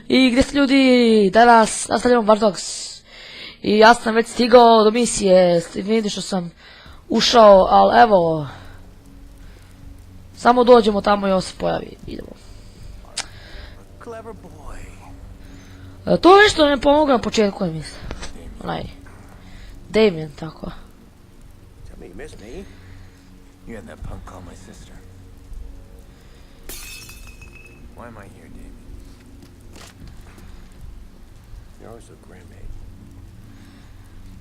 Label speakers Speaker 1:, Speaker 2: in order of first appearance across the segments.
Speaker 1: I gdje ste ljudi? Danas nastavljamo Watch Dogs. I ja sam već stigao do misije. Vidim što sam ušao, ali evo. Samo dođemo tamo i on se pojavi. Idemo. To je što ne pomogu na početku, je mislim. Onaj. Damien, tako.
Speaker 2: You had that punk call my sister. Why am I here, Damien?
Speaker 3: You're so grim, mate.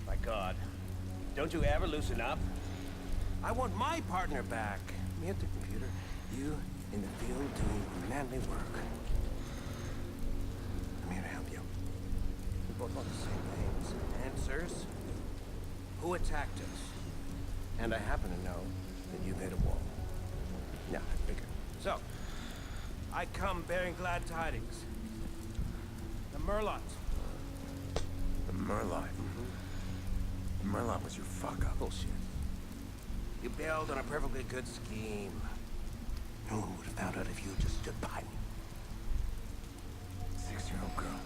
Speaker 3: My God. Don't you ever loosen up? I want my partner back. Me at the computer. You in the field doing manly work. I'm here to help you. We both want the same things. Answers. Who attacked us? And I happen to know that you've hit a wall. Yeah, I figured. So, I come bearing glad tidings. The Murlocs.
Speaker 2: The Murloc. The Murloc was your fuck-up.
Speaker 3: Bullshit. You bailed on a perfectly good scheme. No one would have found out if you had just stood by me.
Speaker 2: 6-year-old girl.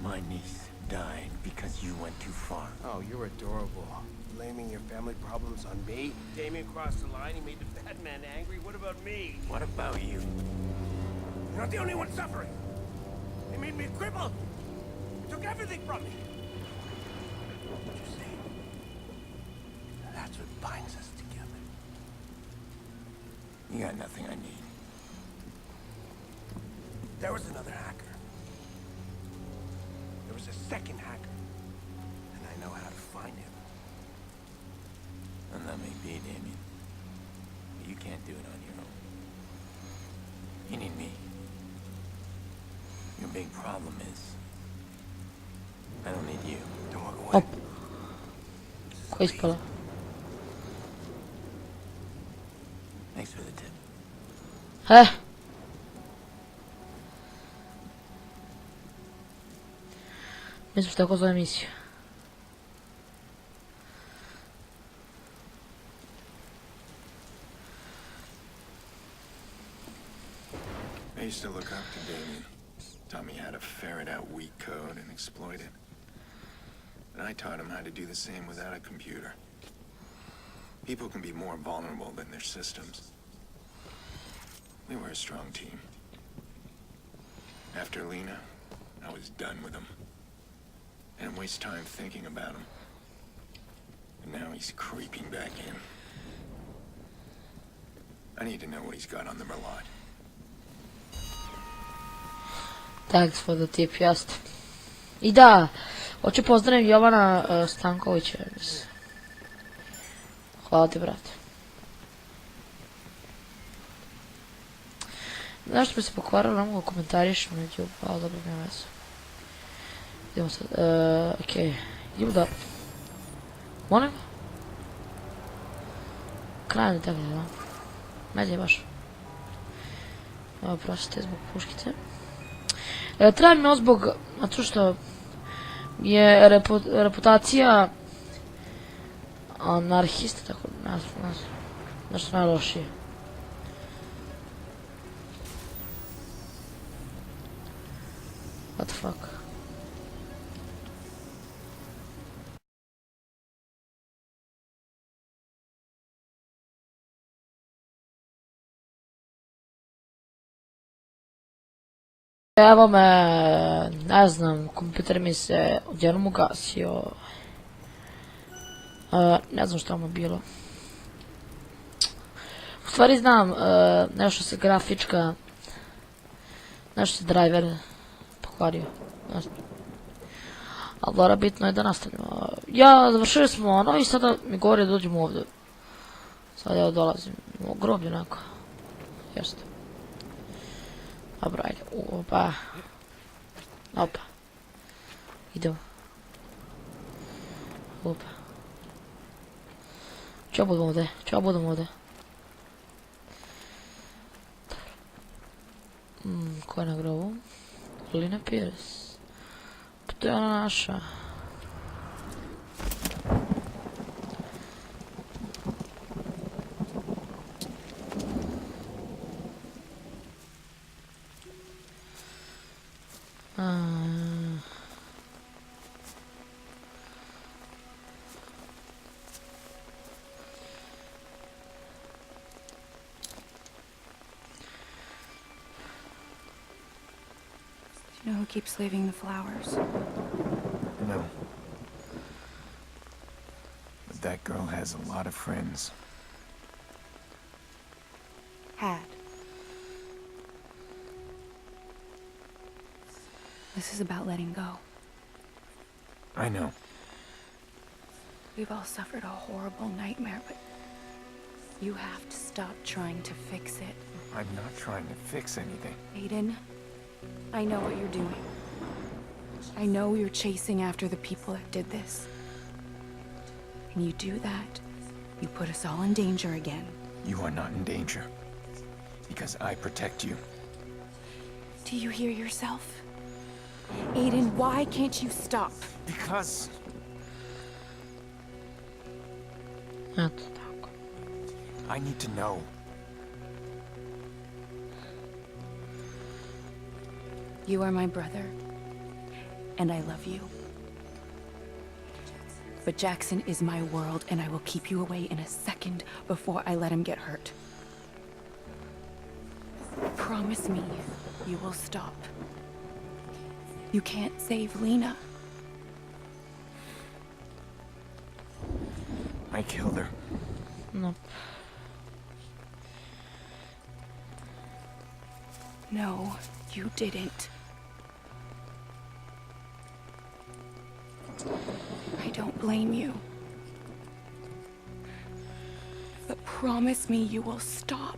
Speaker 2: My niece died because you went too far.
Speaker 3: Oh, you're adorable. Blaming your family problems on me? Damien crossed the line, he made the bad man angry. What about me?
Speaker 2: What about you?
Speaker 3: You're not the only one suffering. They made me a cripple. They took everything from me. What you say? That's what binds us together.
Speaker 2: You got nothing I need.
Speaker 3: There was another hacker. There was a second hacker. And I know how to find him.
Speaker 2: And that may be, Damien. But you can't do it on your own. You need me. Your big problem is I don't need you.
Speaker 3: Don't walk away.
Speaker 1: Hop. Koji spala?
Speaker 2: Thanks for the tip.
Speaker 1: Mislim što tako zove misiju.
Speaker 2: I used to look up to Damien. Taught me how to ferret out weak code and exploit it. And I taught him how to do the same without a computer. People can be more vulnerable than their systems. We were a strong team. After Lena, I was done with him. I didn't waste time thinking about him. And now he's creeping back in. I need to know what he's got on the Merlot.
Speaker 1: Thanks for the tip, just. I da, hoću pozdravim Jovana Stankovića. Hvala ti, brate. Znaš što bi se pokvarilo, ne mogu komentarišem na YouTube, ali dobro, nema veze. Idemo sad, okej, idemo da... Molim? Krajno tako da, meni je baš. Evo, prostite zbog puškice. Treba mi zbog, zato što je reputacija anarhista, tako, nešto najlošije. What the fuck? Evo me, ne znam, kompjuter mi se odjednom ugasio. Ne znam što mu bilo. U stvari znam, nešto se grafička, nešto se driver pokvario. Ali dobro, bitno je da nastavljamo. Ja, završili smo ono i sada mi govori da dođemo ovdje. Sad ja dolazim, imamo groblje onako. Jeste. Dobro, ajde, opa. Opa. Idemo. Opa. Čo budem ovdje? Ko je na grobu? Lina Pierce. Pa to je ona naša.
Speaker 4: You know who keeps leaving the flowers?
Speaker 2: No. But that girl has a lot of friends.
Speaker 4: Had. This is about letting go.
Speaker 2: I know.
Speaker 4: We've all suffered a horrible nightmare, but you have to stop trying to fix it.
Speaker 2: I'm not trying to fix anything.
Speaker 4: Aiden, I know what you're doing. I know you're chasing after the people that did this. And you do that, you put us all in danger again.
Speaker 2: You are not in danger. Because I protect you.
Speaker 4: Do you hear yourself? Aiden, why can't you stop?
Speaker 2: Because... I need to know.
Speaker 4: You are my brother, and I love you. But Jackson is my world, and I will keep you away in a second before I let him get hurt. Promise me you will stop. You can't save Lena.
Speaker 2: I killed her.
Speaker 1: No.
Speaker 4: No, you didn't. I don't blame you. But promise me you will stop.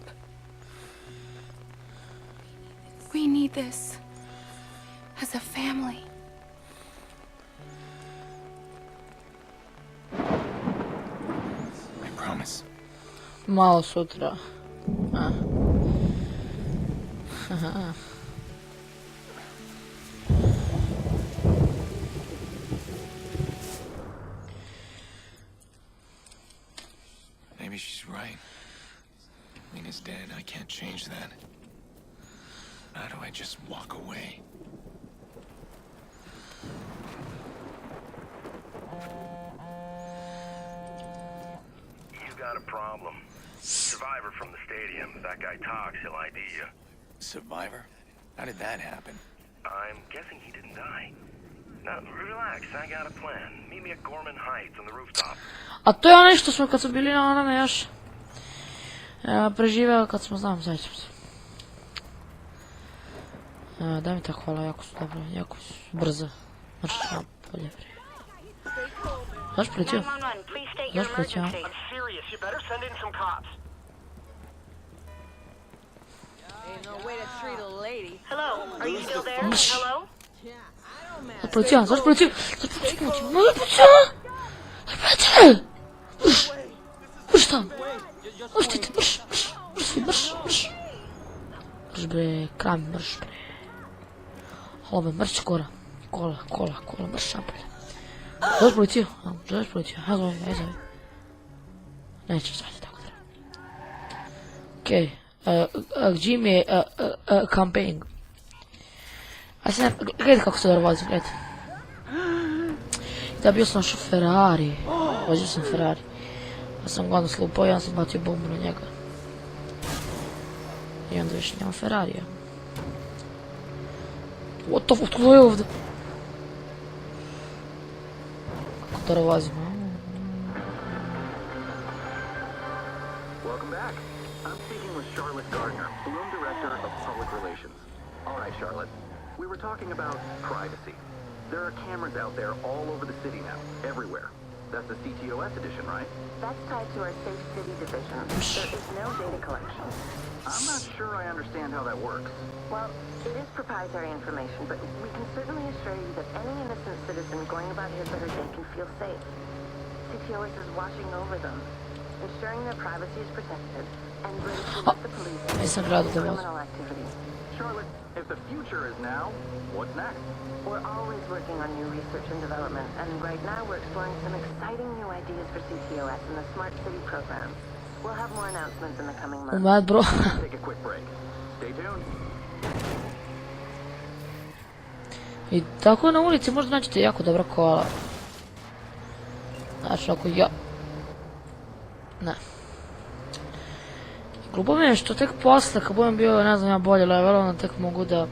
Speaker 4: We need this. As a family.
Speaker 2: I promise.
Speaker 1: Malo sutra.
Speaker 2: Maybe she's right. Lena's dead. I can't change that. How do I just walk away?
Speaker 5: You've got a problem. Survivor from the stadium. If that guy talks, he'll ID you.
Speaker 2: Survivor? How did that happen?
Speaker 5: I'm guessing he didn't die. Now, relax. I got a plan. Meet me at Gorman Heights on the rooftop.
Speaker 1: A to je ono što smo kad smo bili na onome još preživeo kad smo, znam, sjećam se. Daj mi tako, hvala, jako su dobro, jako su brzo. Znači, bolje prije. Zašto priletio? Zašto priletio?
Speaker 5: I'm serious. You better send in some cops.
Speaker 6: Ain't no way to treat a lady.
Speaker 5: Hello, are you still there? Hello?
Speaker 1: Zašto priletio? Zašto priletio? Zašto priletio? Zašto priletio? Zašto priletio? Brš tam. Brš ti, brš, brš, brš, brš, brš. Brš bre, krami, brš bre. Hvala me, brš kola. Kola, brš šampulja. Zašto priletio? Zašto priletio? Hajde zove. Neće zvati tako treba. Okej. Gdje mi je campaign? A se ne, gledaj kako se dobro vozi, gledaj. Da, bio sam našao Ferrari. Vozio sam Ferrari. Ja sam ga onda slupao i ja sam bacio bombu na njega. I onda više nema Ferrarija. What the fuck, to je ovdje? Kako dobro vozim, a?
Speaker 7: Welcome back. I'm speaking with Charlotte Gardner, Bloom Director of Public Relations. All right, Charlotte. We were talking about privacy. There are cameras out there all over the city now, everywhere. That's the CTOS edition, right?
Speaker 8: That's tied to our Safe City division. There is no data collection.
Speaker 7: I'm not sure I understand how that works.
Speaker 8: Well, it is proprietary information, but we can certainly assure you that any innocent citizen going about his or her day can feel safe. CTOS is watching over them, ensuring their privacy is protected, and ready to let the police investigate criminal activity.
Speaker 7: Charlotte, if the future is now, what's next?
Speaker 8: We're always working on new research and development, and right now we're exploring some exciting new ideas for CTOS and the Smart City program. We'll have more announcements in the coming months.
Speaker 1: Mad, bro.
Speaker 7: Take a quick break. Stay tuned.
Speaker 1: I tako na ulici možda naćete jako dobra kola. Znači ako ja... Ne. Glupo mi je što tek posle, kad budem bio, ne znam ja, bolje level, onda tek mogu da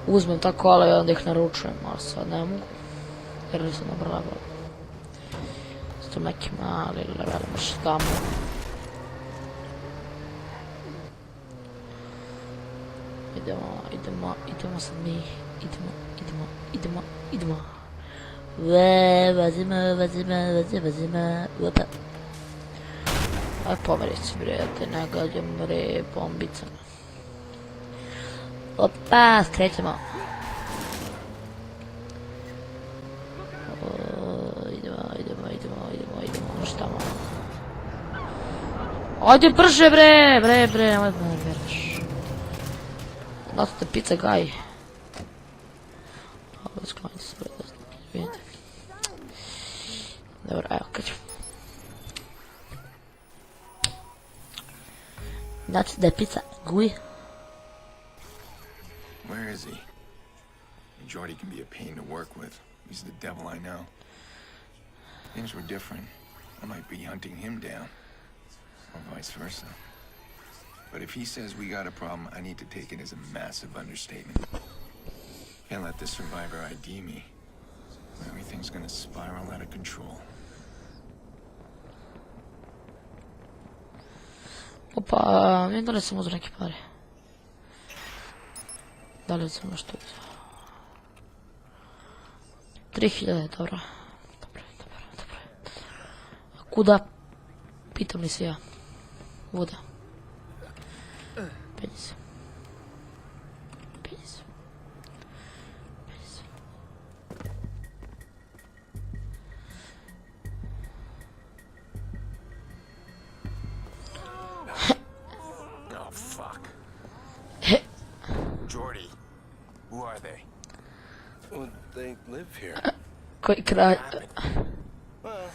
Speaker 1: uzmem ta kola i onda ih naručujem, ali sad ne mogu. Jer nisam dobro level. Sto neki mali level, baš tamo. Idemo sad mi, idemo. Vazimo, opa. Aj pomerit se bre, te ne gađam bre, bombicama. Opa, skrećemo. Idemo, šta tamo. Ajde brže bre, nemoj me nerviraš. Not the pizza guy. Ovo sklonite se bre, vidite. Dobro, evo krećemo. That's the pizza guy.
Speaker 2: Where is he? Jordy can be a pain to work with. He's the devil I know. Things were different. I might be hunting him down. Or vice versa. But if he says we got a problem, I need to take it as a massive understatement. Can't let the survivor ID me. Everything's gonna spiral out of control.
Speaker 1: Opa, vidim da li sam uzeo neke pare. Da li sam nešto uzeo? 3000, dobro. A kuda? Pitam li se ja. Voda. Penji se.
Speaker 2: Oh, fuck. Jordy, who are they?
Speaker 3: Well, they live here.
Speaker 1: Koji kraj.
Speaker 3: Well,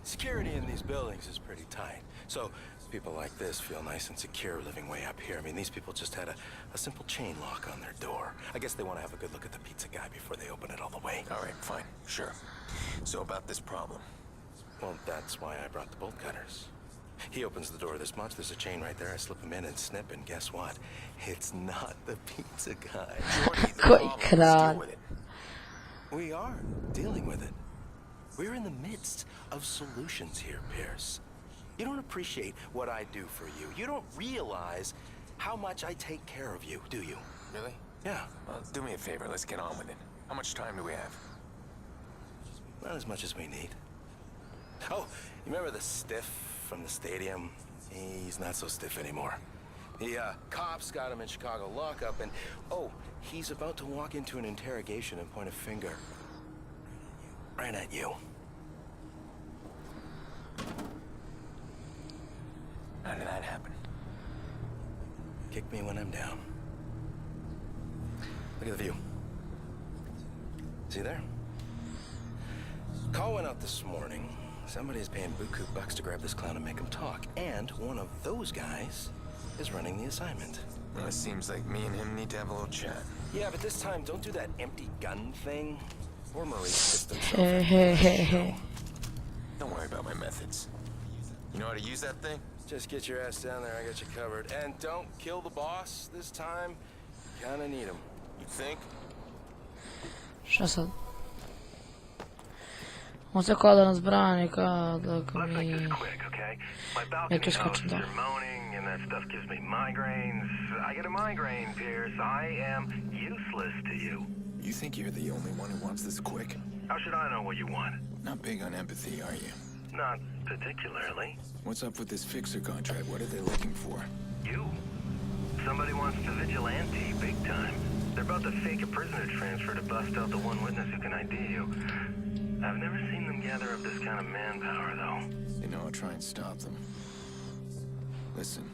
Speaker 3: security in these buildings is pretty tight. So people like this feel nice and secure living way up here. I mean, these people just had a simple chain lock on their door. I guess they want to have a good look at the pizza guy before they open it all the way.
Speaker 2: All right, fine, sure. So about this problem.
Speaker 3: Well, that's why I brought the bolt cutters. He opens the door this much, there's a chain right there, I slip him in and snip, and guess what? It's not the pizza guy.
Speaker 2: Jordy, the
Speaker 1: Koji
Speaker 2: problem, let's
Speaker 1: kraj.
Speaker 2: deal with it.
Speaker 3: We are dealing with it. We're in the midst of solutions here, Pierce. You don't appreciate what I do for you. You don't realize how much I take care of you, do you?
Speaker 2: Really?
Speaker 3: Yeah,
Speaker 2: Well, do me a favor, let's get on with it. How much time do we have?
Speaker 3: not as much as we need. Oh, you remember the stiff from the stadium? He's not so stiff anymore. The cops got him in Chicago lockup, and oh, he's about to walk into an interrogation and point a finger right at you.
Speaker 2: How did that happen?
Speaker 3: Kick me when I'm down. Look at the view. See there? Call went out this morning. Somebody's paying buku bucks to grab this clown and make him talk. And one of those guys is running the assignment.
Speaker 2: Well, it seems like me and him need to have a little chat.
Speaker 3: Yeah, but this time, don't do that empty gun thing. Or Maurice pissed
Speaker 1: Hey,
Speaker 3: himself.
Speaker 1: hey, hey, hey.
Speaker 2: Don't worry about my methods. You know how to use that thing?
Speaker 3: Just get your ass down there, I got you covered. And don't kill the boss this time. Kinda need him.
Speaker 2: You think?
Speaker 1: Šta sad? On se kao da nas brani, kao da
Speaker 5: Let's make
Speaker 1: mi...
Speaker 5: this quick, okay? My balcony
Speaker 1: Neću
Speaker 5: hosts
Speaker 1: skočiti da.
Speaker 5: are moaning, and that stuff gives me migraines. I get a migraine, Pierce. I am useless to you.
Speaker 2: You think you're the only one who wants this quick?
Speaker 5: How should I know what you want?
Speaker 2: Not big on empathy, are you?
Speaker 5: Not particularly.
Speaker 2: What's up with this fixer contract? What are they looking for?
Speaker 5: You. Somebody wants to vigilante, big time. They're about to fake a prisoner transfer to bust out the one witness who can ID you. I've never seen them gather up this kind of manpower, though.
Speaker 2: You know, I'll try and stop them. Listen,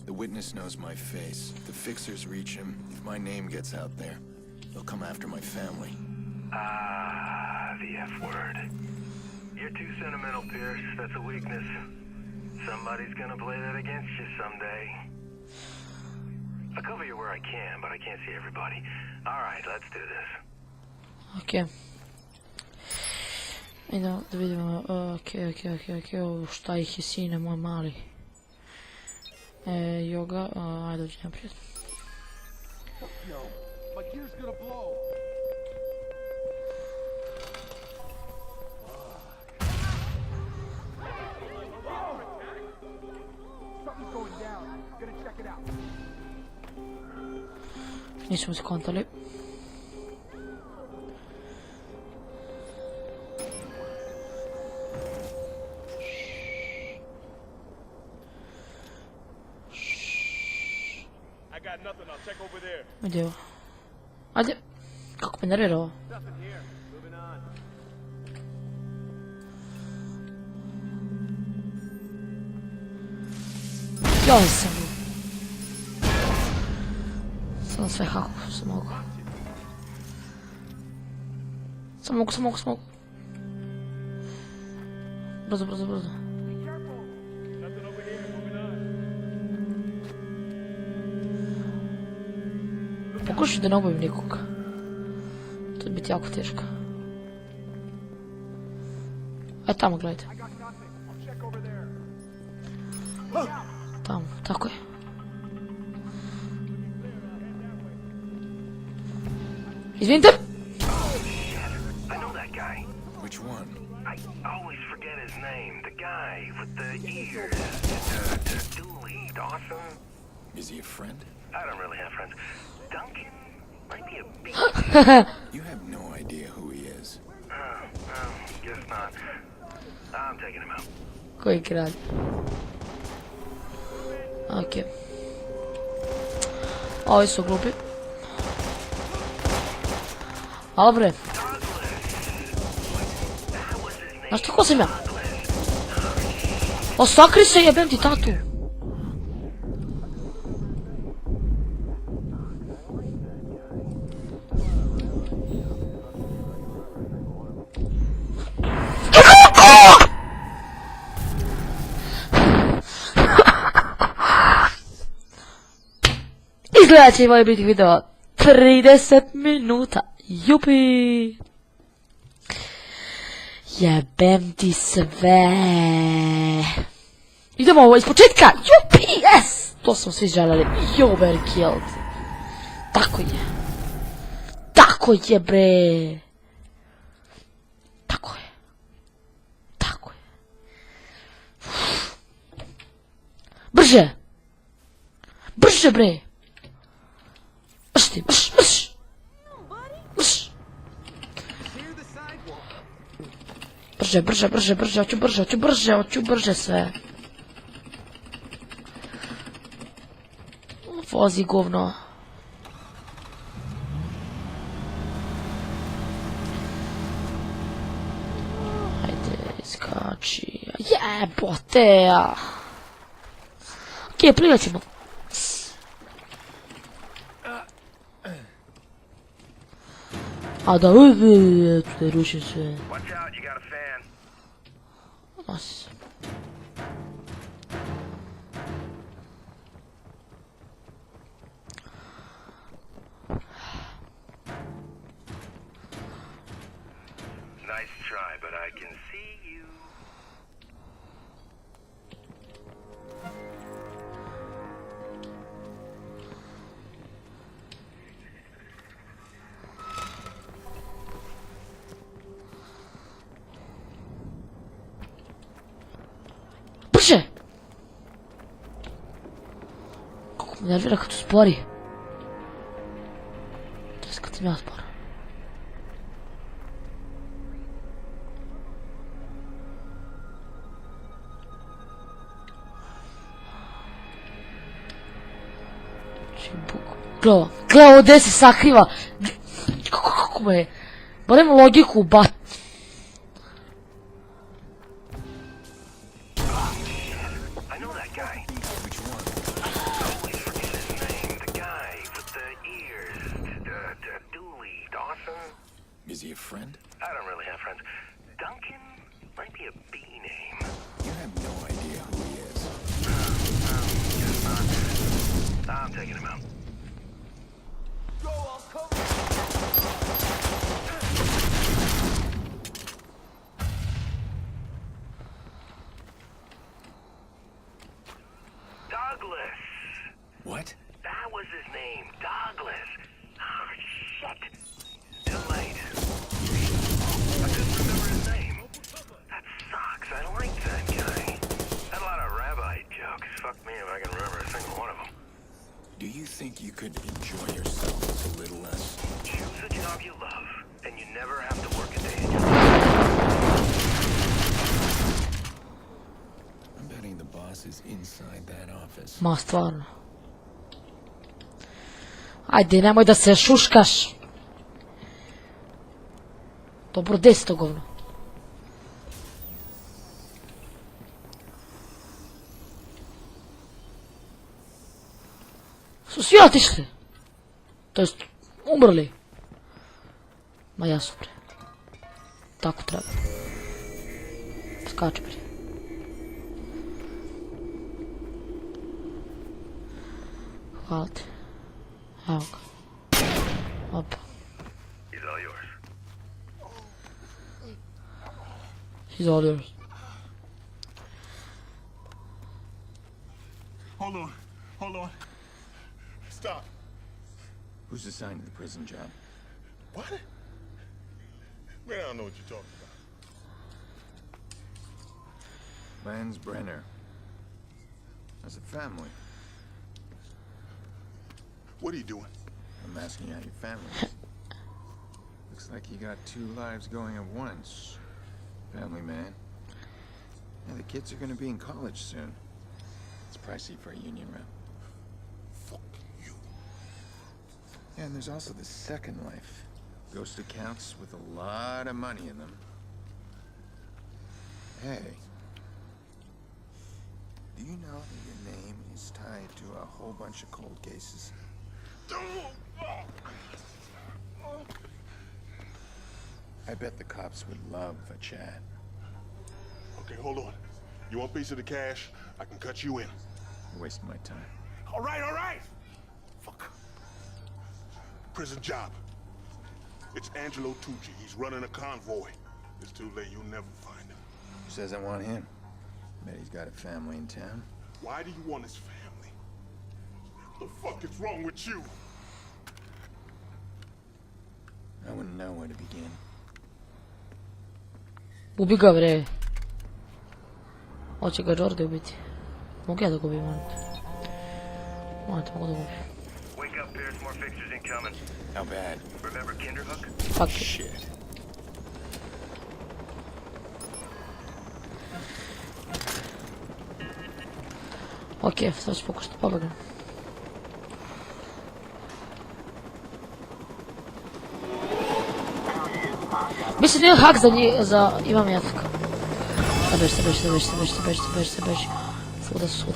Speaker 2: the witness knows my face. If the fixers reach him, if my name gets out there, they'll come after my family.
Speaker 5: Ah, the F word. You're too sentimental, Pierce. That's a weakness. Somebody's gonna play that against you someday. I'll cover you where I can, but I can't see everybody. All right, let's do this.
Speaker 1: Ok. Idemo da vidimo, ok, šta ih je sine moj mali. Yoga, ajde dođi naprijed.
Speaker 3: No, my gear's gonna blow. Something's going down. Gonna check it out.
Speaker 1: Nismo se kontali. Gdje je ovo? Ajde. Kako me nervira ovo? Ja sam bu. Sam sve kako se mogu. Sam mogu. Brzo. Pokušaj da ne ubavim nikoga. To će biti jako teško. Aj tamo gledajte. Tamo, tako je. Izvinite!
Speaker 5: I know that guy.
Speaker 2: Which one?
Speaker 5: I always forget his name. The guy with the ears. Dooley Dawson.
Speaker 2: Is he a friend?
Speaker 5: I don't really have friends. Duncan might be a beat.
Speaker 2: You have no idea who he is.
Speaker 5: Guess not. I'm taking him out.
Speaker 1: Koji kralj? Ok. Ovi su glupi. Ali bre. Znaš ti ko sam ja? Osakri se, jebem ti tatu. Izgleda će i moj biti video 30 minuta. Jupi! Jebem ti sve. Idemo ovo iz početka. Jupi! Yes! To smo svi željeli. Jover killed. Tako je. Tako je bre. Tako je. Tako je. Brže! Brže bre! Brž ti, brž! Brže, hoću brže sve. Vozi govno. Ajde, iskači. Jebote! Okej, plivat ćemo. A da, te rušim sve. Nosi.
Speaker 5: Nice try, but I can see you.
Speaker 1: Brže! Kako me nervira kad tu spori. To je kad sam ja sporo. Gleda, ovo gdje se sakriva. Kako me... Barem logiku bat.
Speaker 2: Is he a friend?
Speaker 5: I don't really have friends. Duncan might be a B name.
Speaker 2: You have no idea who he is.
Speaker 5: Guess not. I'm taking him out.
Speaker 3: Go, I'll cover you.
Speaker 2: you could enjoy yourself a little less.
Speaker 5: Choose a job you love, and you never have to work a day in your
Speaker 2: I'm betting the boss is inside that office.
Speaker 1: Ma stvarno. Ajde, nemoj da se šuškaš. Dobro, gdje si to govno? Su svi otišli? To jest, umrli. Ma ja su bre. Tako treba. Skači bre. Hvala ti. Evo ga. Opa.
Speaker 5: He's all yours.
Speaker 1: He's all yours.
Speaker 9: Hold on. Stop.
Speaker 2: Who's assigned to the prison job?
Speaker 9: What? Man, I don't know what you're talking about.
Speaker 2: Lance Brenner. As a family.
Speaker 9: What are you doing?
Speaker 2: I'm asking how your family is. Looks like you got 2 lives going at once. Family man. Yeah, the kids are gonna be in college soon. It's pricey for a union rep.
Speaker 9: Fuck you.
Speaker 2: Yeah, and there's also the second life. Ghost accounts with a lot of money in them. Hey. Do you know that your name is tied to a whole bunch of cold cases? I bet the cops would love a chat.
Speaker 9: Okay, hold on. You want a piece of the cash? I can cut you in.
Speaker 2: You're wasting my time.
Speaker 9: All right. Fuck. Prison job. It's Angelo Tucci. He's running a convoy. It's too late. You'll never find him.
Speaker 2: Who says I want him? Bet he's got a family in town.
Speaker 9: Why do you want his family? What the fuck is wrong with you?
Speaker 2: I wouldn't know where to begin.
Speaker 1: Ubi ga bre. Hoće ga Jordi ubiti. Mogu ja da ga ubijem, molim te. Molim te, mogu da ga ubijem.
Speaker 5: Wake up, Pierce. More fixtures incoming.
Speaker 2: How bad?
Speaker 5: Remember Kinderhook?
Speaker 1: Fuck you.
Speaker 2: Shit.
Speaker 1: Okej, sad ću pokušati pobegam. Mislim da je hak za imam jatka. Se beži. Svuda su.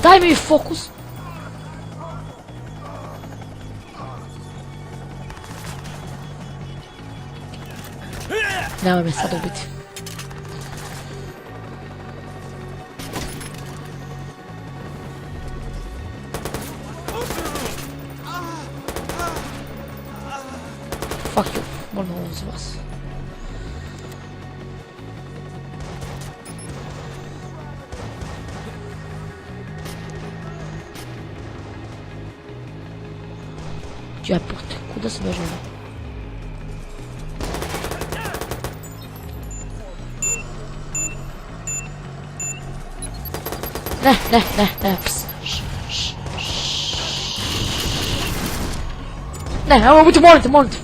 Speaker 1: Daj mi fokus. Nemoj me sad ubiti. Fuck you, molim ovo za vas. Jebote, kuda se bežimo? Ne, ps. Ne, evo budu, molim te.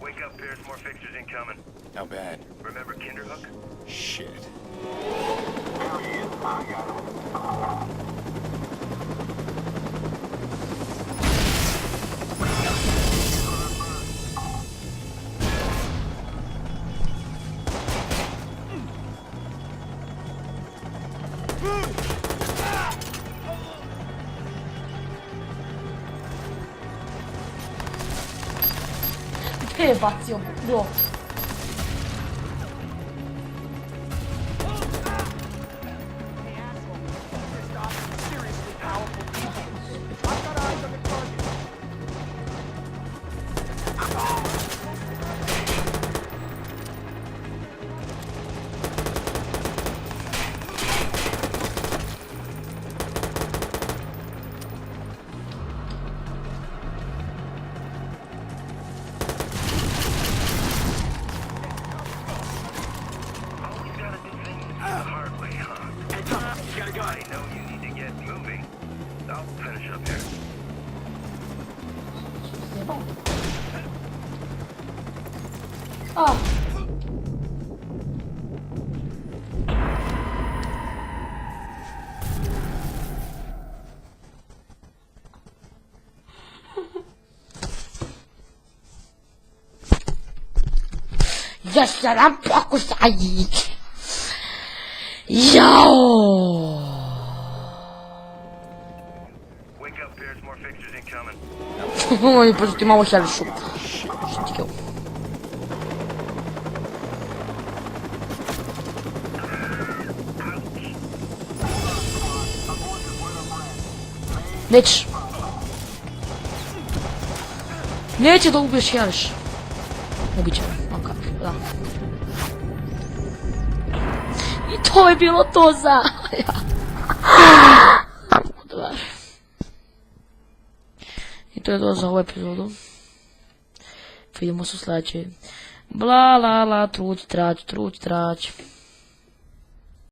Speaker 5: Wake up, Pierce. More fixtures incoming.
Speaker 2: How bad?
Speaker 5: Remember Kinderhook?
Speaker 2: Shit.
Speaker 1: Gdje je bacio blok?
Speaker 5: I know you need to get moving. I'll finish up here.
Speaker 1: Ah. يا سلام باكو سعيد ياو
Speaker 5: Wake up, Pierce. More fixtures incoming.
Speaker 1: Ой, просто ты мало сядешь. Шутил. Неч. Neće da ubiješ Jeliš. Ubit će me, ok, da. I to je bilo to za... I to je to za ovu epizodu. Vidimo se u sljedećoj. Bla la la, truć trać.